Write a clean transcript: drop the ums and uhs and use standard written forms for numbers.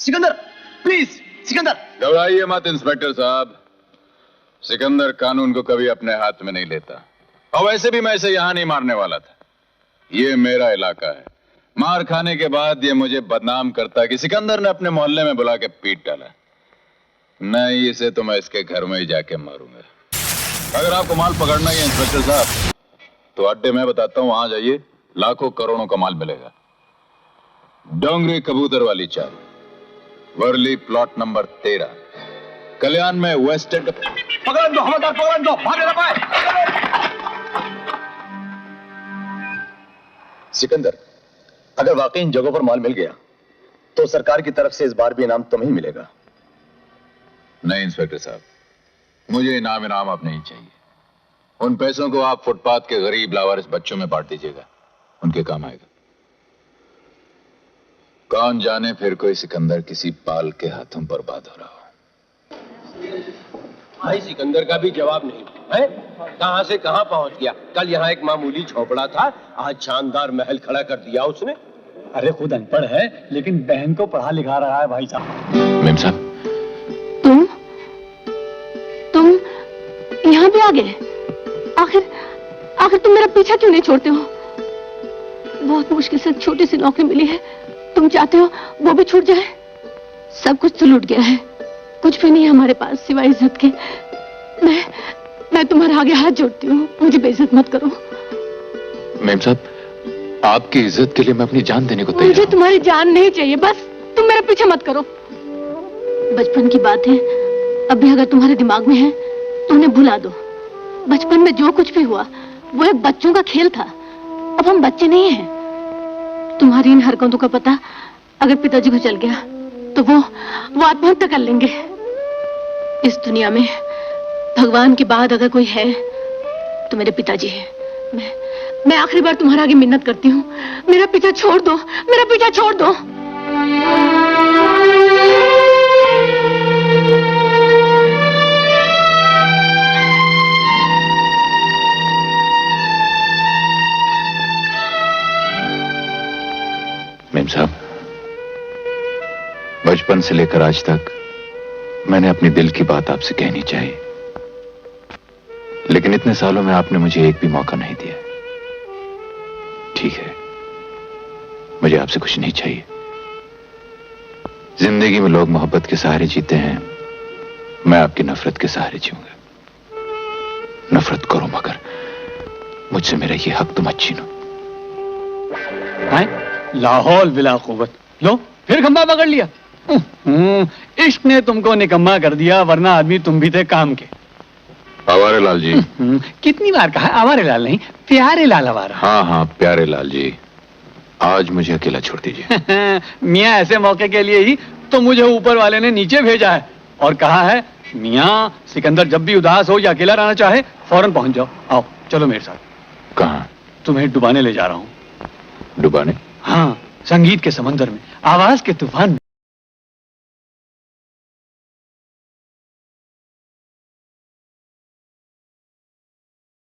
Sikandar please, Sikandar. घबराइए मत inspector साहब, सिकंदर कानून को कभी अपने हाथ में नहीं लेता, और वैसे भी मैं इसे यहां नहीं मारने वाला था। ये मेरा इलाका है। मार खाने के बाद ये मुझे बदनाम करता कि सिकंदर ने अपने मोहल्ले में बुला के पीट डाला। नहीं, इसे तो मैं इसके घर में ही जाके मारूंगा। अगर आपको माल पकड़ना है इंस्पेक्टर साहब, तो अड्डे में बताता हूं, वहां जाइए, लाखों करोड़ों का माल मिलेगा। डोंगरी कबूतर वाली चाल, वर्ली प्लॉट नंबर 13, कल्याण में वेस्ट एंड। पकड़ दो हवलदार, पकड़ दो, भाग ना पाए। सिकंदर, अगर वाकई इन जगहों पर माल मिल गया तो सरकार की तरफ से इस बार भी इनाम तुम्हें ही मिलेगा। नहीं इंस्पेक्टर साहब, मुझे इनाम अब नहीं चाहिए। उन पैसों को आप फुटपाथ के गरीब लावारिस बच्चों में बांट दीजिएगा, उनके काम आएगा। कौन जाने फिर कोई सिकंदर किसी पाल के हाथों बर्बाद हो रहा हो। भाई सिकंदर का भी जवाब नहीं है, कहां से कहां पहुंच गया। कल यहाँ एक मामूली झोपड़ा था, आज शानदार महल खड़ा कर दिया उसने। अरे खुद अनपढ़ है लेकिन बहन को पढ़ा लिखा रहा है भाई साहब। मेम साहब, तुम यहाँ भी आ गए? आखिर तुम मेरा पीछा क्यों नहीं छोड़ते हो? बहुत मुश्किल से छोटी सी नौकरी मिली है, तुम चाहते हो वो भी छूट जाए? सब कुछ तो लूट गया है, कुछ भी नहीं है हमारे पास सिवाय इज्जत के। मैं तुम्हारे आगे हाथ जोड़ती हूँ, मुझे बेइज्जत मत करो। मेम साहब, आपकी इज्जत के लिए मैं अपनी जान देने को तैयार हूं। मुझे तुम्हारी जान नहीं चाहिए, बस तुम मेरा पीछे मत करो। बचपन की बात है, अभी अगर तुम्हारे दिमाग में है तो उन्हें भुला दो। बचपन में जो कुछ भी हुआ वो एक बच्चों का खेल था, अब हम बच्चे नहीं हैं। तुम्हारी इन हरकतों का पता अगर पिताजी को चल गया तो वो आत्महत्या कर लेंगे। इस दुनिया में भगवान के बाद अगर कोई है तो मेरे पिताजी हैं। मैं आखिरी बार तुम्हारे आगे मिन्नत करती हूँ, मेरा पीछा छोड़ दो, मेरा पीछा छोड़ दो। मेम साहब, बचपन से लेकर आज तक मैंने अपने दिल की बात आपसे कहनी चाहिए, लेकिन इतने सालों में आपने मुझे एक भी मौका नहीं दिया। ठीक है, मुझे आपसे कुछ नहीं चाहिए। जिंदगी में लोग मोहब्बत के सहारे जीते हैं, मैं आपकी नफरत के सहारे जीऊंगा। नफरत करो मगर मुझसे मेरा ये हक तुम मत छीनो। लाहौल बिला कुव्वत, लो फिर खंबा पकड़ लिया। इश्क ने तुमको निकम्मा कर दिया, वरना आदमी तुम भी थे काम के। आवारे लाल जी। कितनी बार कहा, आवारे लाल नहीं, प्यारे लाल आवारा। हाँ प्यारे लाल जी, आज मुझे अकेला छोड़ दीजिए। मियाँ ऐसे मौके के लिए ही तो मुझे ऊपर वाले ने नीचे भेजा है और कहा है मियाँ सिकंदर जब भी उदास हो या अकेला रहना चाहे फौरन पहुंच जाओ। आओ चलो मेरे साथ। कहाँ? तुम्हें डुबाने ले जा रहा हूँ। डुबाने? हाँ, संगीत के समंदर में, आवाज के तूफान में।